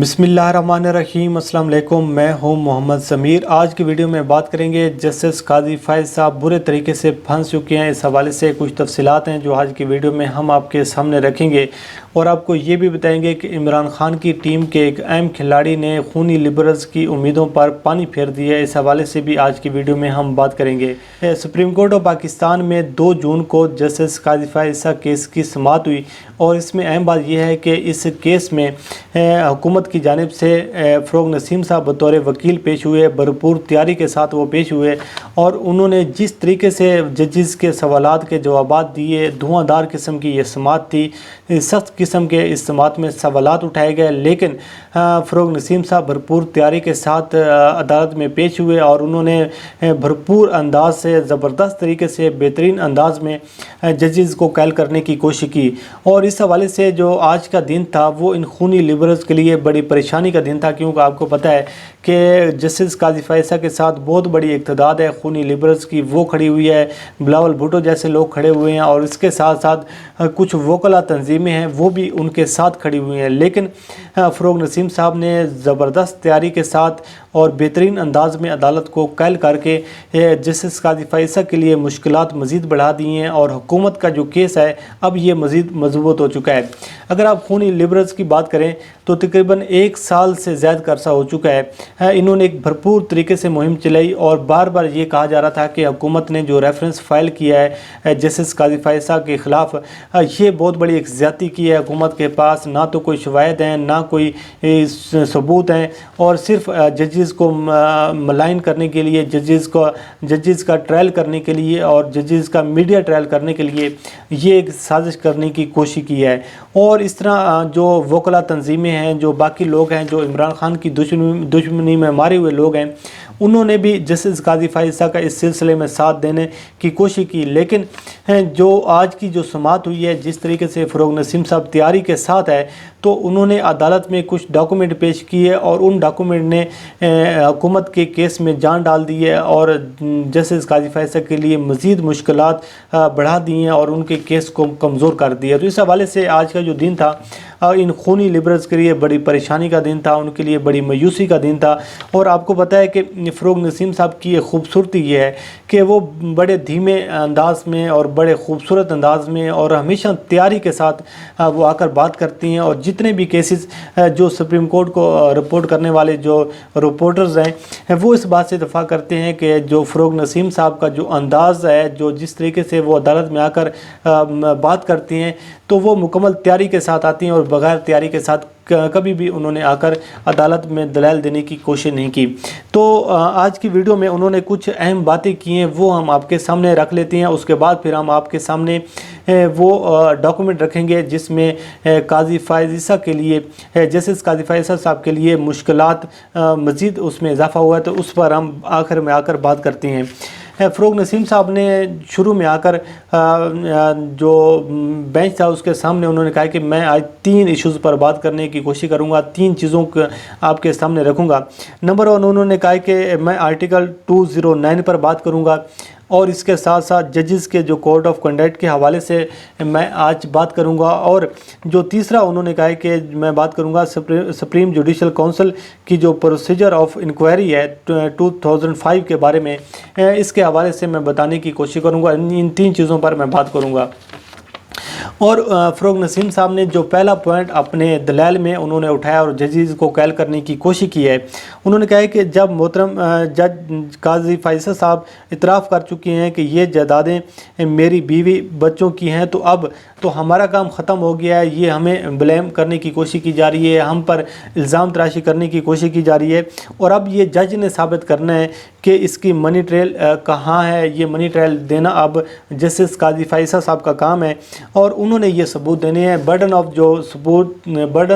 बिस्मिल्लाहिर्रहमानिर्रहीम। अस्सलाम वालेकुम। मैं हूं मोहम्मद समीर। आज की वीडियो में बात करेंगे जस्टिस काजी फायद साहब बुरे तरीके से फंस चुके हैं। इस हवाले से कुछ तफसीलात हैं जो आज की वीडियो में हम आपके सामने रखेंगे और आपको ये भी बताएंगे कि इमरान खान की टीम के एक अहम खिलाड़ी ने खूनी लिबरल्स की उम्मीदों पर पानी फेर दिया है। इस हवाले से भी आज की वीडियो में हम बात करेंगे। सुप्रीम कोर्ट ऑफ पाकिस्तान में 2 जून को जस्टिस काजी फायद केस की समाअत हुई और इसमें अहम बात यह है कि इस केस में हुकूमत की जानिब से फ़रोग़ नसीम साहब बतौर वकील पेश हुए। भरपूर तैयारी के साथ वो पेश हुए और उन्होंने जिस तरीके से जजेस के सवालात के जवाबात दिए, धुआंधार किस्म की ये समाअत थी। सख्त किस्म के इस समाअत में सवालात उठाए गए, लेकिन फ़रोग़ नसीम साहब भरपूर तैयारी के साथ अदालत में पेश हुए और उन्होंने भरपूर अंदाज से, ज़बरदस्त तरीके से, बेहतरीन अंदाज में जजेस को कैल करने की कोशिश की। और इस हवाले से जो आज का दिन था वो इन खूनी लिबरल्स के लिए बड़ी परेशानी का दिन था, क्योंकि आपको पता है कि जस्टिस काजी फायद के साथ बहुत बड़ी इक़्तिदाद है खूनी लिबरल्स की। वो खड़ी हुई है, बिलावल भुट्टो जैसे लोग खड़े हुए हैं और इसके साथ साथ कुछ वकला तंजीमें हैं वो भी उनके साथ खड़ी हुई हैं। लेकिन फ़रोग़ नसीम साहब ने ज़बरदस्त तैयारी के साथ और बेहतरीन अंदाज में अदालत को कैल करके जस्टिस काजी फायद के लिए मुश्किलात मज़ीद बढ़ा दी हैं और हुकूमत का जो केस है अब ये मज़ीद मजबूत हो चुका है। अगर आप खूनी लिबरल्स की बात करें तो तकरीबन 1 साल से ज़्यादा का अरसा हो चुका है। इन्होंने एक भरपूर तरीके से मुहिम चलाई और बार बार ये कहा जा रहा था कि हुकूमत ने जो रेफरेंस फ़ाइल किया है जस्टिस काजी फायद के ख़िलाफ़, ये बहुत बड़ी एक ज़्यादती की है। हुकूमत के पास ना तो कोई शवाहिद हैं, ना कोई सबूत हैं और सिर्फ जजेस को मलाइन करने के लिए, जजेस का ट्रायल करने के लिए और जजेस का मीडिया ट्रायल करने के लिए ये एक साजिश करने की कोशिश की है। और इस तरह जो वकला तंजीमें हैं, जो बाकी लोग हैं, जो इमरान खान की दुश्मनी में मारे हुए लोग हैं, उन्होंने भी जस्टिस काजी फायद का इस सिलसिले में साथ देने की कोशिश की। लेकिन जो आज की जो समाअत हुई है, जिस तरीके से फ़रोग़ नसीम साहब तैयारी के साथ है, तो उन्होंने अदालत में कुछ डॉक्यूमेंट पेश किए और उन डॉक्यूमेंट ने हुकूमत के केस में जान डाल दी है और जस्टिस काजी फायद के लिए मज़ीद मुश्किलात बढ़ा दी हैं और उनके केस को कमज़ोर कर दिया। तो इस हवाले से आज का जो दिन था इन खूनी लिबरल्स के लिए बड़ी परेशानी का दिन था, उनके लिए बड़ी मायूसी का दिन था। और आपको पता है कि फ़रोग़ नसीम साहब की ये खूबसूरती ये है कि वो बड़े धीमे अंदाज में और बड़े खूबसूरत अंदाज में और हमेशा तैयारी के साथ वो आकर बात करती हैं। और जितने भी केसेस जो सुप्रीम कोर्ट को रिपोर्ट करने वाले जो रिपोर्टर्स हैं वो इस बात से इत्तफ़ाक़ करते हैं कि जो फ़रोग़ नसीम साहब का जो अंदाज़ है, जो जिस तरीके से वो अदालत में आकर बात करती हैं, तो वो मुकम्मल तैयारी के साथ आती हैं और बग़ैर तैयारी के साथ कभी भी उन्होंने आकर अदालत में दलाल देने की कोशिश नहीं की। तो आज की वीडियो में उन्होंने कुछ अहम बातें की हैं, वो हम आपके सामने रख लेते हैं। उसके बाद फिर हम आपके सामने वो डॉक्यूमेंट रखेंगे जिसमें काजी फायद के लिए, जस्टिस काजी फायद साहब के लिए मुश्किलात मज़ीद उसमें इजाफ़ा हुआ है, तो उस पर हम आखिर में आकर बात करते हैं। फ़रोग़ नसीम साहब ने शुरू में आकर जो बेंच था उसके सामने उन्होंने कहा कि मैं आज 3 इश्यूज़ पर बात करने की कोशिश करूंगा, 3 चीज़ों को आपके सामने रखूंगा। नंबर 1 उन्होंने कहा कि मैं आर्टिकल 209 पर बात करूंगा और इसके साथ साथ जजेस के जो कोड ऑफ कंडक्ट के हवाले से मैं आज बात करूंगा। और जो तीसरा उन्होंने कहा है कि मैं बात करूंगा सुप्रीम जुडिशल काउंसिल की जो प्रोसीजर ऑफ इंक्वायरी है 2005 के बारे में, इसके हवाले से मैं बताने की कोशिश करूंगा। इन 3 चीज़ों पर मैं बात करूंगा। और फ़रोग़ नसीम साहब ने जो पहला पॉइंट अपने दलाल में उन्होंने उठाया और जजेस को कैल करने की कोशिश की है, उन्होंने कहा है कि जब मोहतरम जज काजी फायद साहब इतराफ़ कर चुके हैं कि ये जायदादें मेरी बीवी बच्चों की हैं, तो अब तो हमारा काम ख़त्म हो गया है, ये हमें ब्लेम करने की कोशिश की जा रही है, हम पर इल्ज़ाम तराशी करने की कोशिश की जा रही है और अब ये जज ने साबित करना है कि इसकी मनी ट्रेल कहाँ है। ये मनी ट्रेल देना अब जस्टिस काजी फायद साहब का काम है और उन्होंने ये सबूत देने हैं। बर्डन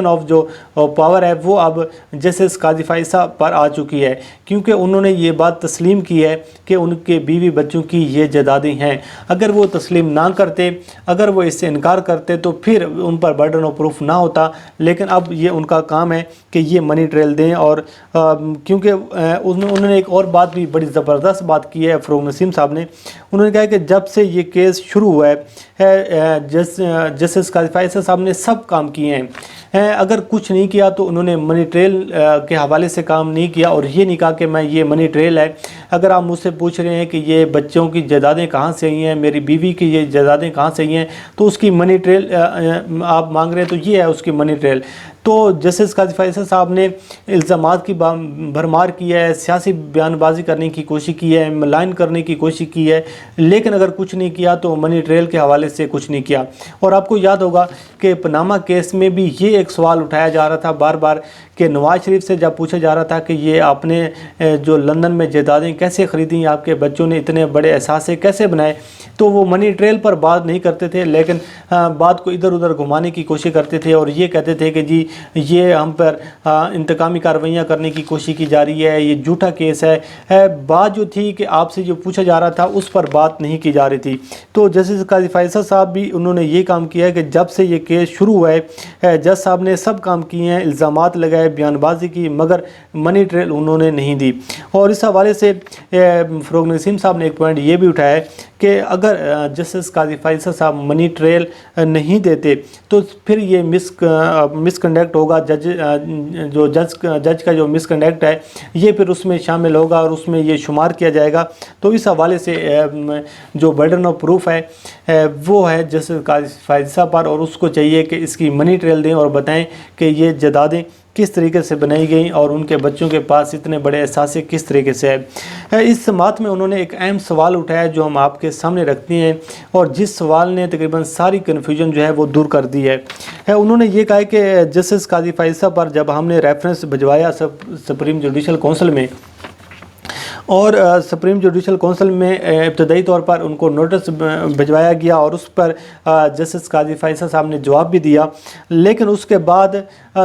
ऑफ जो पावर है वो अब जस्टिस काजी फायद साहब पर आ चुकी है, क्योंकि उन्होंने ये बात तस्लीम की है कि उनके बीवी बच्चों की ये जायदादें हैं। अगर वो तस्लीम ना करते, अगर वो इससे इनकार करते तो फिर उन पर बर्डन ऑफ प्रूफ ना होता, लेकिन अब ये उनका काम है कि ये मनी ट्रेल दें। और क्योंकि उन्होंने एक और बात भी बड़ी ज़बरदस्त बात की है फ़रोग़ नसीम साहब ने, उन्होंने कहा कि जब से ये केस शुरू हुआ है जस्टिस काजी फायद साहब ने सब काम किए हैं, اگر کچھ نہیں کیا تو انہوں نے منی ٹریل کے حوالے سے کام نہیں کیا، اور یہ نہیں کہا کہ میں یہ منی ٹریل ہے۔ اگر آپ مجھ سے پوچھ رہے ہیں کہ یہ بچوں کی جائیدادیں کہاں سے آئی ہیں، میری بیوی کی یہ جائیدادیں کہاں سے آئی ہیں، تو اس کی منی ٹریل آپ مانگ رہے ہیں، تو یہ ہے اس کی منی ٹریل۔ تو جسٹس قاضی فیصل صاحب نے الزامات کی بھرمار کی ہے، سیاسی بیان بازی کرنے کی کوشش کی ہے، ملائن کرنے کی کوشش کی ہے، لیکن اگر کچھ نہیں کیا تو منی ٹریل کے حوالے سے کچھ نہیں کیا۔ اور آپ کو یاد ہوگا کہ پاناما کیس میں بھی یہ ایک سوال اٹھایا جا رہا تھا بار بار، کہ نواز شریف سے جب پوچھا جا رہا تھا کہ یہ آپ نے جو لندن میں جائیدادیں کیسے خریدیں، آپ کے بچوں نے اتنے بڑے اثاثے کیسے بنائے، تو وہ منی ٹریل پر بات نہیں کرتے تھے، لیکن بات کو ادھر ادھر گھمانے کی کوشش کرتے تھے، اور یہ کہتے تھے کہ جی یہ ہم پر انتقامی کارروائیاں کرنے کی کوشش کی جا رہی ہے، یہ جھوٹا کیس ہے۔ بات جو تھی کہ آپ سے جو پوچھا جا رہا تھا اس پر بات نہیں کی جا رہی تھی۔ تو جسٹس قاضی فیصل صاحب بھی انہوں نے یہ کام کیا ہے کہ جب سے یہ کیس شروع ہوا ہے، جج صاحب نے سب کام کیے ہیں، الزامات لگائے، بیان بازی کی، مگر منی ٹریل انہوں نے نہیں دی۔ اور اس حوالے سے فروغ نسیم صاحب نے ایک پوائنٹ یہ بھی اٹھایا ہے کہ اگر جسٹس قاضی فیصل صاحب منی ٹریل نہیں دیتے تو پھر یہ مس کنڈکٹ ہوگا، جج کا جو مس کنڈکٹ ہے یہ پھر اس میں شامل ہوگا اور اس میں یہ شمار کیا جائے گا۔ تو اس حوالے سے جو برڈن آف پروف ہے وہ ہے جسٹس قاضی فیصل صاحب پر، اور اس کو چاہیے کہ اس کی منی ٹریل دیں اور بتائیں کہ یہ جائیدادیں کس طریقے سے بنائی گئیں اور ان کے بچوں کے پاس اتنے بڑے اثاثے کس طریقے سے ہے۔ اس سماعت میں انہوں نے ایک اہم سوال اٹھایا جو ہم آپ کے سامنے رکھتے ہیں، اور جس سوال نے تقریباً ساری کنفیوژن جو ہے وہ دور کر دی ہے۔ انہوں نے یہ کہا کہ جسٹس قاضی فیصل پر جب ہم نے ریفرنس بھجوایا سپریم جوڈیشل کونسل میں، اور سپریم جوڈیشل کونسل میں ابتدائی طور پر ان کو نوٹس بھجوایا گیا اور اس پر جسٹس قاضی فیصل صاحب نے جواب بھی دیا، لیکن اس کے بعد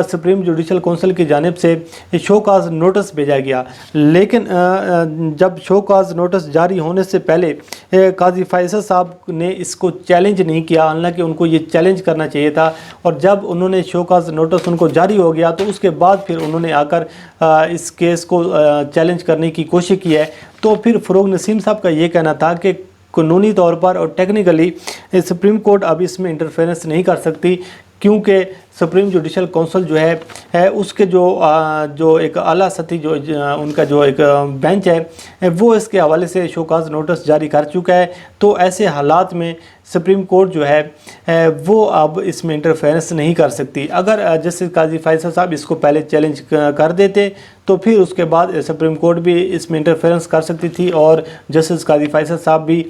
سپریم جوڈیشل کونسل کی جانب سے شو کاز نوٹس بھیجا گیا، لیکن جب شو کاز نوٹس جاری ہونے سے پہلے قاضی فیصل صاحب نے اس کو چیلنج نہیں کیا، حالانکہ ان کو یہ چیلنج کرنا چاہیے تھا، اور جب انہوں نے شو کاز نوٹس ان کو جاری ہو گیا تو اس کے بعد پھر انہوں نے آ کر اس کیس کو چیلنج کرنے کی کوشش کی ہے۔ تو پھر فروغ نسیم صاحب کا یہ کہنا تھا کہ قانونی طور پر اور ٹیکنیکلی سپریم کورٹ اب اس میں انٹرفیرنس نہیں کر سکتی، کیونکہ سپریم جوڈیشل کونسل جو ہے اس کے جو ایک اعلیٰ سطحی جو ان کا جو ایک بینچ ہے وہ اس کے حوالے سے شوکاز نوٹس جاری کر چکا ہے۔ تو ایسے حالات میں سپریم کورٹ جو ہے وہ اب اس میں انٹرفیرنس نہیں کر سکتی۔ اگر جسٹس قاضی فیصل صاحب اس کو پہلے چیلنج کر دیتے تو پھر اس کے بعد سپریم کورٹ بھی اس میں انٹرفیرنس کر سکتی تھی، اور جسٹس قاضی فیصل صاحب بھی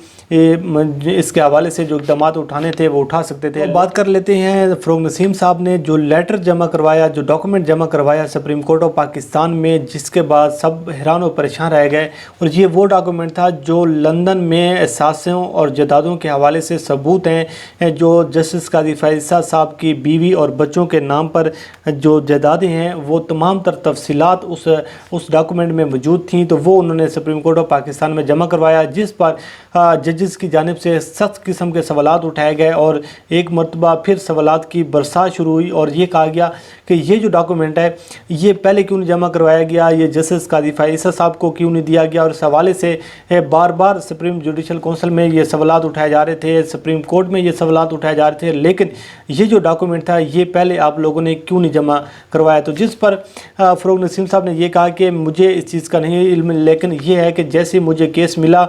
اس کے حوالے سے جو اقدامات اٹھانے تھے وہ اٹھا سکتے تھے۔ بات کر لیتے ہیں فروغ نسیم صاحب نے جو لیٹر جمع کروایا، جو ڈاکومنٹ جمع کروایا سپریم کورٹ آف پاکستان میں، جس کے بعد سب حیران و پریشان رہ گئے، اور یہ وہ ڈاکومنٹ تھا جو لندن میں اثاثوں اور جائیدادوں کے حوالے سے ثبوت ہیں جو جسٹس قاضی فیصل صاحب کی بیوی اور بچوں کے نام پر جو جائیدادیں ہیں وہ تمام تر تفصیلات اس ڈاکومنٹ میں موجود تھیں، تو وہ انہوں نے سپریم کورٹ آف پاکستان میں جمع کروایا، جس پر ججز کی جانب سے سخت قسم کے سوالات اٹھائے گئے، اور ایک مرتبہ پھر سوالات کی برسات شروع ہوئی، اور یہ کہا گیا کہ یہ جو ڈاکومنٹ ہے یہ پہلے کیوں نہیں جمع کروایا گیا، یہ جسٹس قاضی فیصل صاحب کو کیوں نہیں دیا گیا، اور اس حوالے سے بار بار سپریم جوڈیشل کونسل میں یہ سوالات اٹھائے جا رہے تھے، سپریم کورٹ میں یہ سوالات اٹھائے جا رہے تھے، لیکن یہ جو ڈاکومنٹ تھا یہ پہلے آپ لوگوں نے کیوں نہیں جمع کروایا۔ تو جس پر فروغ نسیم صاحب نے یہ کہا کہ مجھے اس چیز کا نہیں علم، لیکن یہ ہے کہ جیسے مجھے کیس ملا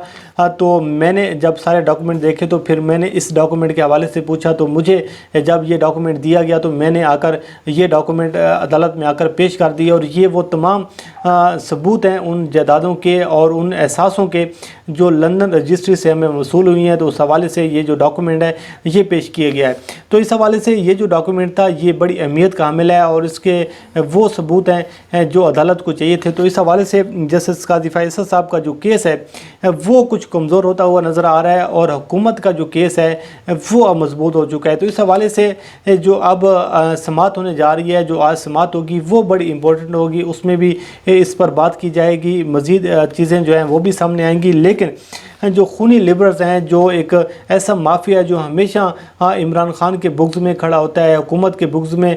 تو میں نے جب سارے ڈاکومنٹ دیکھے تو پھر میں نے اس ڈاکومنٹ کے حوالے سے پوچھا، تو مجھے جب یہ ڈاکومنٹ دیا گیا تو میں نے آ کر یہ ڈاکومنٹ عدالت میں آ کر پیش کر دیا، اور یہ وہ تمام ثبوت ہیں ان جائیدادوں کے اور ان احساسوں کے جو لندن رجسٹری سے ہمیں وصول ہوئی ہیں، تو اس حوالے سے یہ جو ڈاکومنٹ ہے یہ پیش کیا گیا ہے۔ تو اس حوالے سے یہ جو ڈاکومنٹ تھا یہ بڑی اہمیت کا حامل ہے، اور اس کے وہ ثبوت ہیں جو عدالت کو چاہیے تھے۔ تو اس حوالے سے جسٹس قاضی فیصل صاحب کا جو کیس ہے وہ کچھ کمزور ہوتا ہوا نظر آ رہا ہے، اور حکومت کا جو کیس ہے وہ اب مضبوط ہو چکا ہے۔ تو اس حوالے سے جو اب سماعت ہونے جا رہی ہے، جو آج سماعت ہوگی وہ بڑی امپورٹنٹ ہوگی، اس میں بھی اس پر بات کی جائے گی، مزید چیزیں جو ہیں وہ بھی سامنے آئیں گی، لیکن जो खूनी लिबरल्स हैं, जो एक ऐसा माफिया है जो हमेशा इमरान खान के बुग्ज़ में खड़ा होता है, हुकूमत के बुग्ज़ में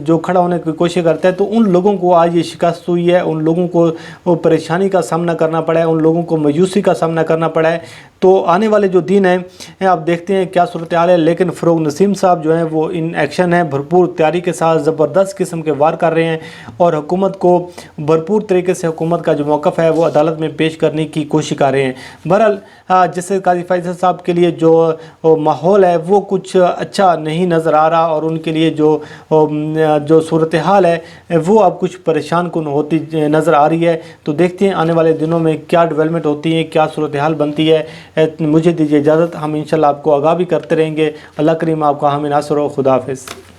जो खड़ा होने की कोशिश करता है, तो उन लोगों को आज ये शिकस्त हुई है, उन लोगों को वो परेशानी का सामना करना पड़ा है, उन लोगों को मायूसी का सामना करना पड़ा है। तो आने वाले जो दिन हैं आप देखते हैं क्या सूरत हाल है। लेकिन फ़रोग़ नसीम साहब जो हैं वो इन एक्शन है, भरपूर तैयारी के साथ ज़बरदस्त किस्म के वार कर रहे हैं और हुकूमत को भरपूर तरीके से हुकूमत का जो मौक़िफ़ है वो अदालत में पेश करने की कोशिश कर रहे हैं। बहरहाल जस्टिस काजी फैसल साहब के लिए जो माहौल है वो कुछ अच्छा नहीं नज़र आ रहा और उनके लिए जो सूरत हाल है वो अब कुछ परेशान कुन होती नज़र आ रही है। तो देखते हैं आने वाले दिनों में क्या डेवलपमेंट होती है, क्या सूरत हाल बनती है। मुझे दीजिए इजाज़त, हम इंशाल्लाह आपको आगाह भी करते रहेंगे। अल्लाह करीम आपका हामी नासर हो। खुदा हाफिज़।